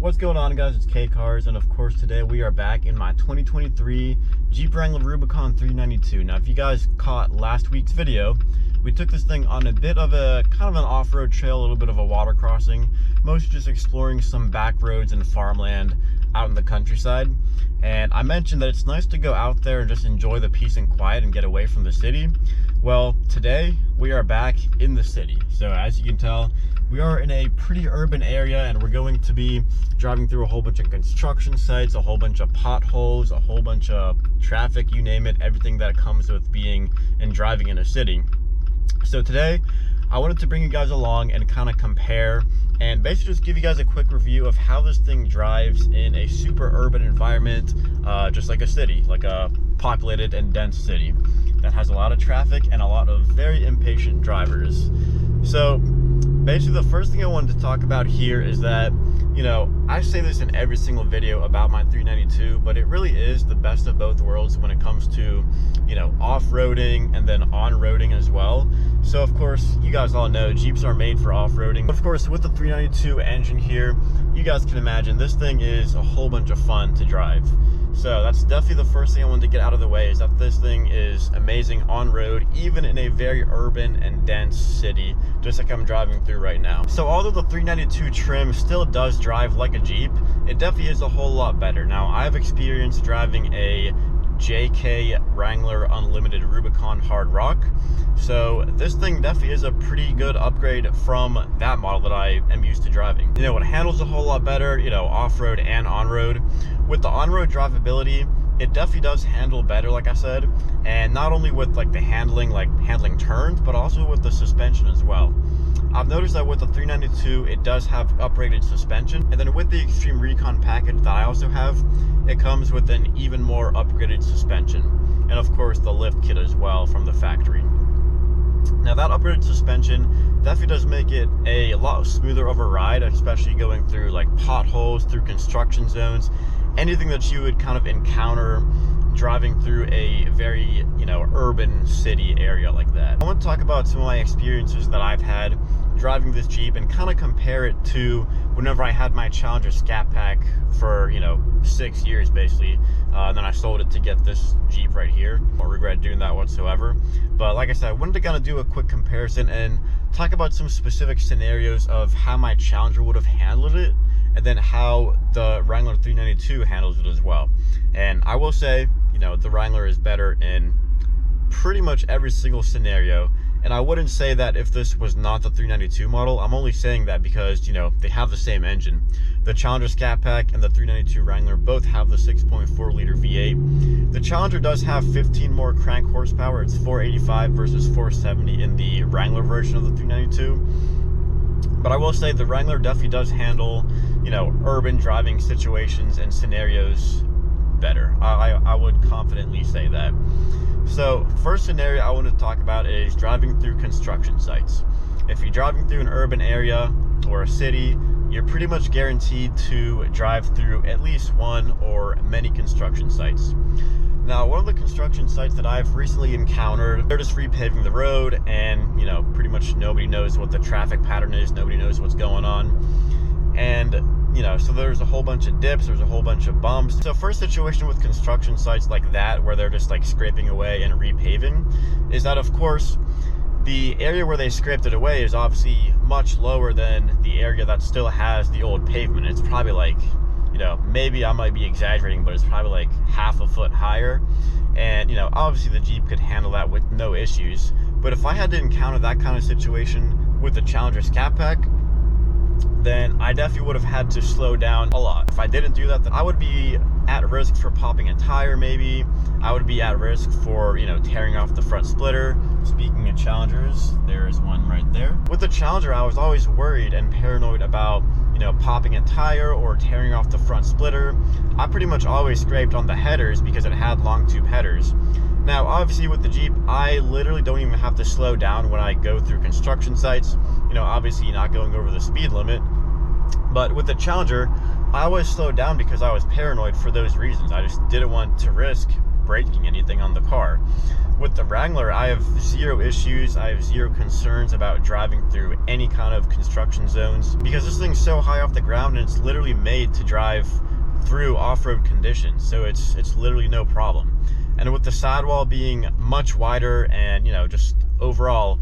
What's going on, guys? It's K Cars, and of course today we are back in my 2023 Jeep Wrangler Rubicon 392. Now, if you guys caught last week's video, we took this thing on a bit of a kind of an off-road trail, a little bit of a water crossing, mostly just exploring some back roads and farmland out in the countryside. And I mentioned that it's nice to go out there and just enjoy the peace and quiet and get away from the city. Well, today we are back in the city. So as you can tell, we are in a pretty urban area, and we're going to be driving through a whole bunch of construction sites, a whole bunch of potholes, a whole bunch of traffic, you name it, everything that comes with being and driving in a city. So today I wanted to bring you guys along and kind of compare and basically just give you guys a quick review of how this thing drives in a super urban environment, just like a city, like a populated and dense city that has a lot of traffic and a lot of very impatient drivers. So basically the first thing I wanted to talk about here is that, you know, I say this in every single video about my 392, but it really is the best of both worlds when it comes to, you know, off-roading and then on-roading as well. So of course, you guys all know Jeeps are made for off-roading. Of course, with the 392 engine here, you guys can imagine this thing is a whole bunch of fun to drive. So that's definitely the first thing I wanted to get out of the way, is that this thing is amazing on-road, even in a very urban and dense city, just like I'm driving through right now. So although the 392 trim still does drive like a Jeep, it definitely is a whole lot better. Now, I've experienced driving a Jeep Wrangler Unlimited Rubicon Hard Rock, so this thing definitely is a pretty good upgrade from that model that I am used to driving. You know, it handles a whole lot better, you know, off-road and on-road. With the on-road drivability, it definitely does handle better, like I said, and not only with like the handling, like handling turns, but also with the suspension as well. I've noticed that with the 392, it does have upgraded suspension, and then with the Extreme Recon package that I also have, it comes with an even more upgraded suspension, and of course the lift kit as well from the factory. Now, that upgraded suspension definitely does make it a lot smoother of a ride, especially going through like potholes, through construction zones, anything that you would kind of encounter driving through a very, you know, urban city area like that. I want to talk about some of my experiences that I've had driving this Jeep and kind of compare it to whenever I had my Challenger ScatPack for, you know, 6 years basically. And then I sold it to get this Jeep right here. I don't regret doing that whatsoever. But like I said, I wanted to kind of do a quick comparison and talk about some specific scenarios of how my Challenger would have handled it, and then how the Wrangler 392 handles it as well. And I will say, you know, the Wrangler is better in pretty much every single scenario. And I wouldn't say that if this was not the 392 model. I'm only saying that because, you know, they have the same engine. The Challenger ScatPack and the 392 Wrangler both have the 6.4 liter V8. The Challenger does have 15 more crank horsepower. It's 485 versus 470 in the Wrangler version of the 392. But I will say the Wrangler definitely does handle, you know, urban driving situations and scenarios better. I would confidently say that. So first scenario I want to talk about is driving through construction sites. If you're driving through an urban area or a city, you're pretty much guaranteed to drive through at least one or many construction sites. Now, one of the construction sites that I've recently encountered, they're just repaving the road, and, you know, pretty much nobody knows what the traffic pattern is, nobody knows what's going on. And, you know, so there's a whole bunch of dips, there's a whole bunch of bumps. So first situation with construction sites like that, where they're just like scraping away and repaving, is that of course the area where they scraped it away is obviously much lower than the area that still has the old pavement. It's probably like, you know, maybe I might be exaggerating, but it's probably like half a foot higher. And, you know, obviously the Jeep could handle that with no issues. But if I had to encounter that kind of situation with the Challenger ScatPack, then I definitely would have had to slow down a lot. If I didn't do that, then I would be at risk for popping a tire maybe. I would be at risk for, you know, tearing off the front splitter. Speaking of Challengers, there's one right there. With the Challenger, I was always worried and paranoid about, you know, popping a tire or tearing off the front splitter. I pretty much always scraped on the headers because it had long tube headers. Now, obviously with the Jeep, I literally don't even have to slow down when I go through construction sites. You know, obviously not going over the speed limit. But with the Challenger, I always slowed down because I was paranoid for those reasons. I just didn't want to risk breaking anything on the car. with the Wrangler, I have zero issues. I have zero concerns about driving through any kind of construction zones because this thing's so high off the ground and it's literally made to drive through off-road conditions. So it's literally no problem. And with the sidewall being much wider and, you know, just overall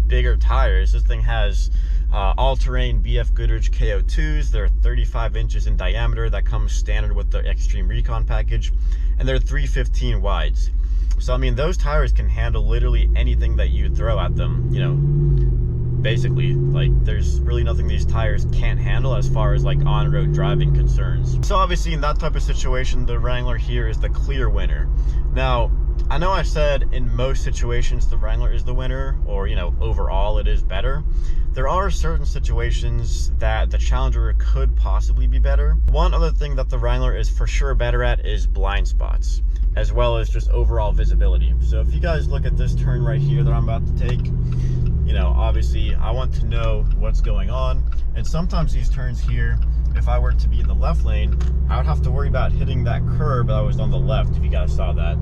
bigger tires, this thing has all-terrain BF Goodrich KO2s. They're 35 inches in diameter. That comes standard with the Extreme Recon package, and they're 315 wides. So I mean, those tires can handle literally anything that you throw at them, you know, basically. Like, there's really nothing these tires can't handle as far as like on-road driving concerns. So obviously in that type of situation, the Wrangler here is the clear winner. Now, I know I said in most situations the Wrangler is the winner, or, you know, overall it is better. There are certain situations that the Challenger could possibly be better. One other thing that the Wrangler is for sure better at is blind spots, as well as just overall visibility. So if you guys look at this turn right here that I'm about to take, you know, obviously I want to know what's going on. And sometimes these turns here, if I were to be in the left lane, I would have to worry about hitting that curb that was on the left, if you guys saw that.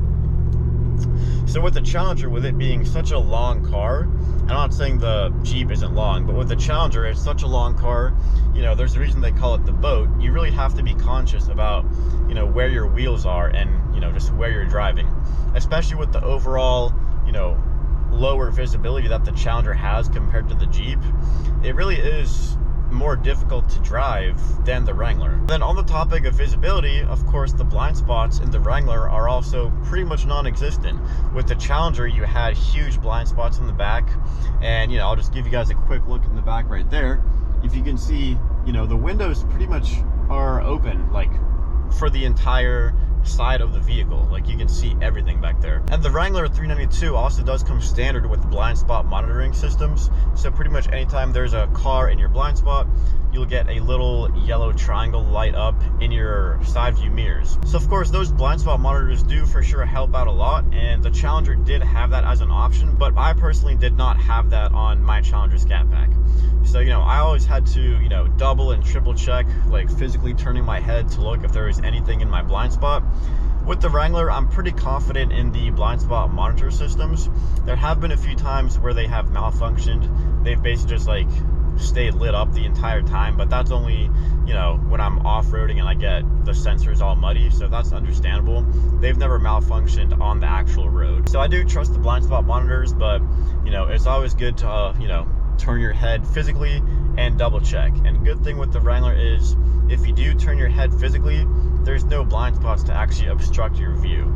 So with the Challenger, with it being such a long car, I'm not saying the Jeep isn't long, but with the Challenger, it's such a long car, you know, there's a reason they call it the boat. You really have to be conscious about, you know, where your wheels are and, you know, just where you're driving, especially with the overall, you know, lower visibility that the Challenger has compared to the Jeep. It really is more difficult to drive than the Wrangler. Then on the topic of visibility, of course, the blind spots in the Wrangler are also pretty much non-existent. With the Challenger, you had huge blind spots in the back, and, you know, I'll just give you guys a quick look in the back right there. If you can see, you know, the windows pretty much are open, like, for the entire side of the vehicle. Like, you can see everything back there. And the Wrangler 392 also does come standard with blind spot monitoring systems. So pretty much anytime there's a car in your blind spot, you'll get a little yellow triangle light up in your side view mirrors. So of course, those blind spot monitors do for sure help out a lot, and the Challenger did have that as an option, but I personally did not have that on my Challenger ScatPack. So, you know, I always had to, you know, double and triple check, like physically turning my head to look if there was anything in my blind spot. With the Wrangler, I'm pretty confident in the blind spot monitor systems. There have been a few times where they have malfunctioned. They've basically just like stayed lit up the entire time, but that's only, you know, when I'm off-roading and I get the sensors all muddy, so that's understandable. They've never malfunctioned on the actual road. So I do trust the blind spot monitors, but, you know, it's always good to, you know, turn your head physically and double check. And good thing with the Wrangler is if you do turn your head physically, there's no blind spots to actually obstruct your view.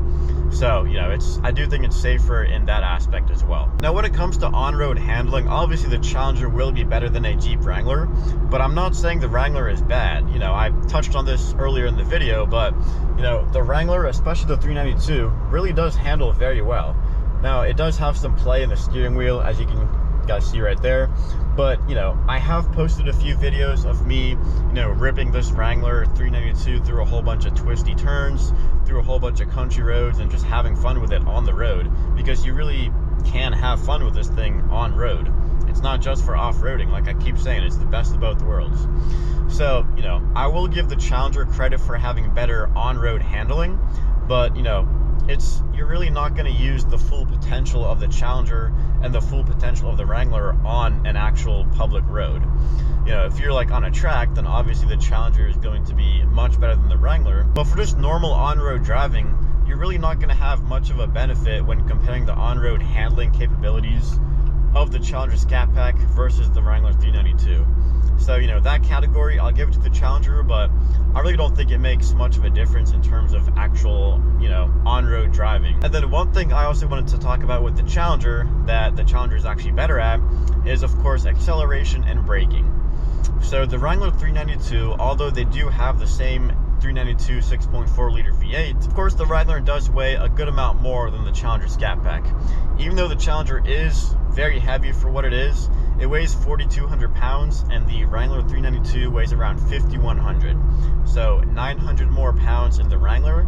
So, you know, I do think it's safer in that aspect as well. Now, when it comes to on-road handling, obviously the Challenger will be better than a Jeep Wrangler, but I'm not saying the Wrangler is bad. You know, I touched on this earlier in the video, but, you know, the Wrangler, especially the 392, really does handle very well. Now, it does have some play in the steering wheel, as you can guys see right there, but, you know, I have posted a few videos of me, you know, ripping this Wrangler 392 through a whole bunch of twisty turns, through a whole bunch of country roads, and just having fun with it on the road, because you really can have fun with this thing on road. It's not just for off-roading. Like I keep saying, it's the best of both worlds. So, you know, I will give the Challenger credit for having better on-road handling, but, you know, you're really not going to use the full potential of the Challenger and the full potential of the Wrangler on an actual public road. You know, if you're like on a track, then obviously the Challenger is going to be much better than the Wrangler. But for just normal on-road driving, you're really not going to have much of a benefit when comparing the on-road handling capabilities of the Challenger ScatPack versus the Wrangler 392. So, you know, that category, I'll give it to the Challenger, but I really don't think it makes much of a difference in terms of actual, you know, on-road driving. And then one thing I also wanted to talk about with the Challenger that the Challenger is actually better at is, of course, acceleration and braking. So the Wrangler 392, although they do have the same 392 6.4 liter V8, of course the Wrangler does weigh a good amount more than the Challenger ScatPack. Even though the Challenger is very heavy for what it is, it weighs 4,200 pounds, and the Wrangler 392 weighs around 5,100. So 900 more pounds in the Wrangler,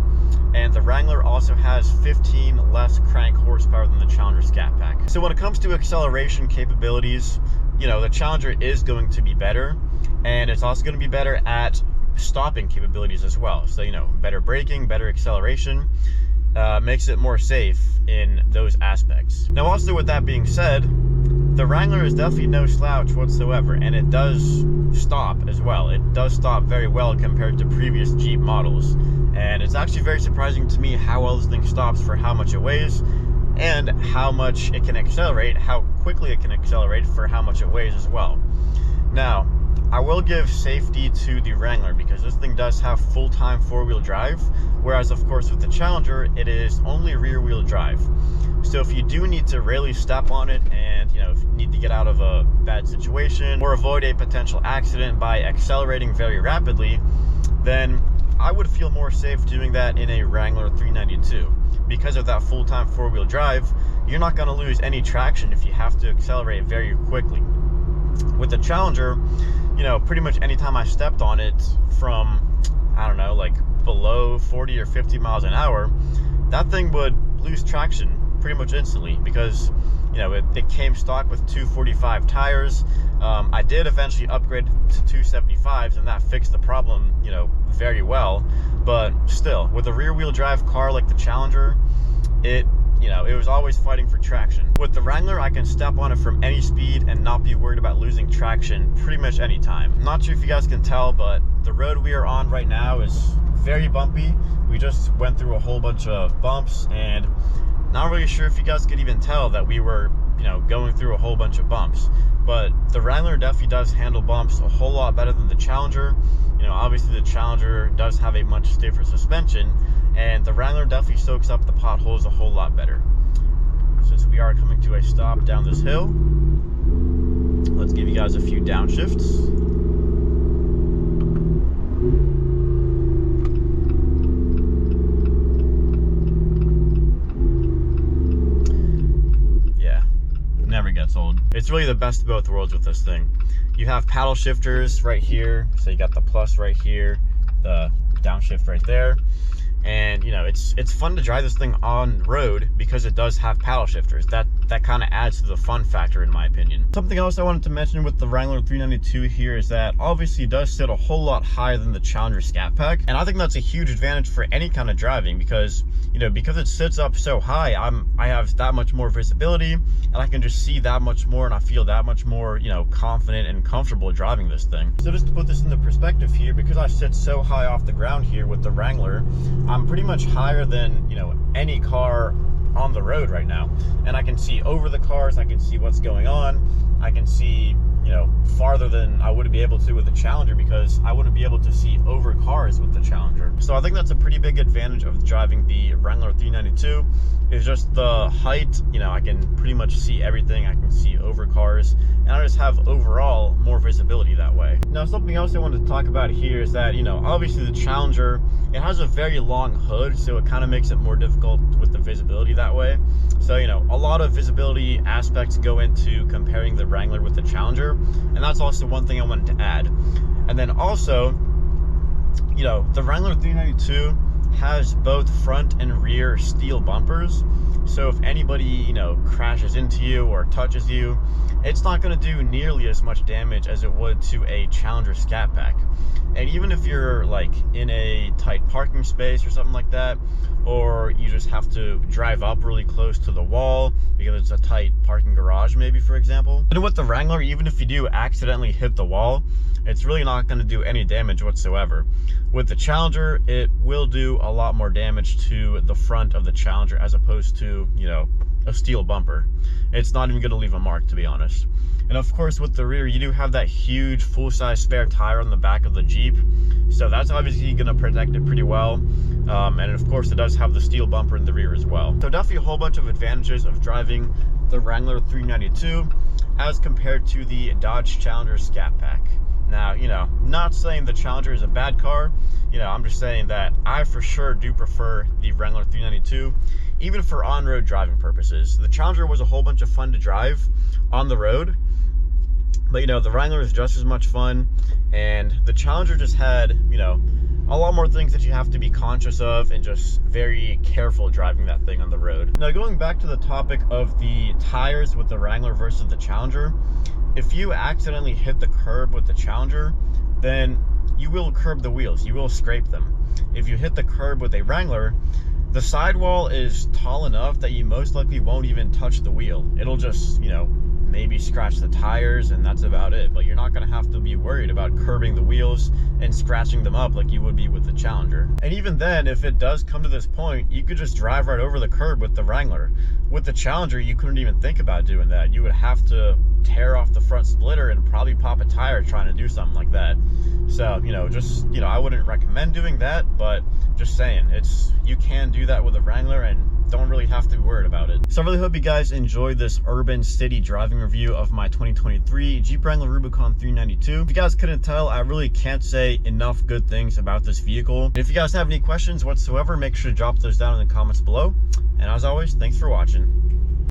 and the Wrangler also has 15 less crank horsepower than the Challenger ScatPack. So when it comes to acceleration capabilities, you know, the Challenger is going to be better, and it's also going to be better at stopping capabilities as well. So, you know, better braking, better acceleration. makes it more safe in those aspects. Now also, with that being said, the Wrangler is definitely no slouch whatsoever, and it does stop as well. It does stop very well compared to previous Jeep models, and it's actually very surprising to me how well this thing stops for how much it weighs and how much it can accelerate, how quickly it can accelerate for how much it weighs as well. Now, I will give safety to the Wrangler because this thing does have full-time four-wheel drive, whereas of course with the Challenger it is only rear-wheel drive. So if you do need to really step on it and, you know, if you need to get out of a bad situation or avoid a potential accident by accelerating very rapidly, then I would feel more safe doing that in a Wrangler 392. Because of that full-time four-wheel drive, you're not going to lose any traction if you have to accelerate very quickly. With the Challenger, you know, pretty much anytime I stepped on it from, I don't know, like below 40 or 50 miles an hour, that thing would lose traction pretty much instantly because, you know, it came stock with 245 tires. I did eventually upgrade to 275s, and that fixed the problem, you know, very well. But still, with a rear-wheel drive car like the Challenger, you know, it was always fighting for traction. With the Wrangler, I can step on it from any speed and not be worried about losing traction pretty much any time. I'm not sure if you guys can tell, but the road we are on right now is very bumpy. We just went through a whole bunch of bumps, and not really sure if you guys could even tell that we were, you know, going through a whole bunch of bumps. But the Wrangler definitely does handle bumps a whole lot better than the Challenger. You know, obviously the Challenger does have a much stiffer suspension, and the Wrangler definitely soaks up the potholes a whole lot better. Since we are coming to a stop down this hill, let's give you guys a few downshifts. Yeah, never gets old. It's really the best of both worlds with this thing. You have paddle shifters right here, so you got the plus right here, the downshift right there. And, you know, it's fun to drive this thing on road because it does have paddle shifters. That kind of adds to the fun factor, in my opinion. Something else I wanted to mention with the Wrangler 392 here is that obviously it does sit a whole lot higher than the Challenger ScatPack, and I think that's a huge advantage for any kind of driving because, you know, because it sits up so high, I have that much more visibility, and I can just see that much more, and I feel that much more, you know, confident and comfortable driving this thing. So just to put this into perspective here, because I sit so high off the ground here with the Wrangler, I'm pretty much higher than, you know, any car on the road right now, and I can see over the cars, I can see what's going on, I can see, you know, farther than I would be able to with the Challenger because I wouldn't be able to see over cars with the Challenger. So I think that's a pretty big advantage of driving the Wrangler 392 is just the height. You know, I can pretty much see everything, I can see over cars, and I just have overall more visibility that way. Now, something else I wanted to talk about here is that, you know, obviously the Challenger, it has a very long hood, so it kind of makes it more difficult with the visibility that way. So, you know, a lot of visibility aspects go into comparing the Wrangler with the Challenger, and that's also one thing I wanted to add. And then also, you know, the Wrangler 392 has both front and rear steel bumpers, so if anybody, you know, crashes into you or touches you, it's not going to do nearly as much damage as it would to a Challenger ScatPack. And even if you're like in a tight parking space or something like that, or you just have to drive up really close to the wall because it's a tight parking garage maybe, for example, and with the Wrangler, even if you do accidentally hit the wall, it's really not going to do any damage whatsoever. With the Challenger, it will do a lot more damage to the front of the Challenger as opposed to, you know, a steel bumper. It's not even going to leave a mark, to be honest. And of course, with the rear, you do have that huge full-size spare tire on the back of the Jeep, so that's obviously going to protect it pretty well. And of course, it does have the steel bumper in the rear as well. So definitely a whole bunch of advantages of driving the Wrangler 392 as compared to the Dodge Challenger ScatPack. Now, you know, not saying the Challenger is a bad car, you know, I'm just saying that I for sure do prefer the Wrangler 392, even for on-road driving purposes. The Challenger was a whole bunch of fun to drive on the road, but, you know, the Wrangler is just as much fun, and the Challenger just had, you know, a lot more things that you have to be conscious of and just very careful driving that thing on the road. Now, going back to the topic of the tires with the Wrangler versus the Challenger, if you accidentally hit the curb with the Challenger, then you will curb the wheels, you will scrape them. If you hit the curb with a Wrangler, The sidewall is tall enough that you most likely won't even touch the wheel. It'll just, you know, maybe scratch the tires, and that's about it. But you're not going to have to be worried about curbing the wheels and scratching them up like you would be with the Challenger. And even then, if it does come to this point, you could just drive right over the curb with the Wrangler. With the Challenger, you couldn't even think about doing that. You would have to tear off the front splitter and probably pop a tire trying to do something like that. So, you know, just, you know, I wouldn't recommend doing that, but just saying, you can do that with a Wrangler and don't really have to be worried about it. So I really hope you guys enjoyed this urban city driving review of my 2023 Jeep Wrangler Rubicon 392. If you guys couldn't tell, I really can't say enough good things about this vehicle. If you guys have any questions whatsoever, make sure to drop those down in the comments below. And as always, thanks for watching.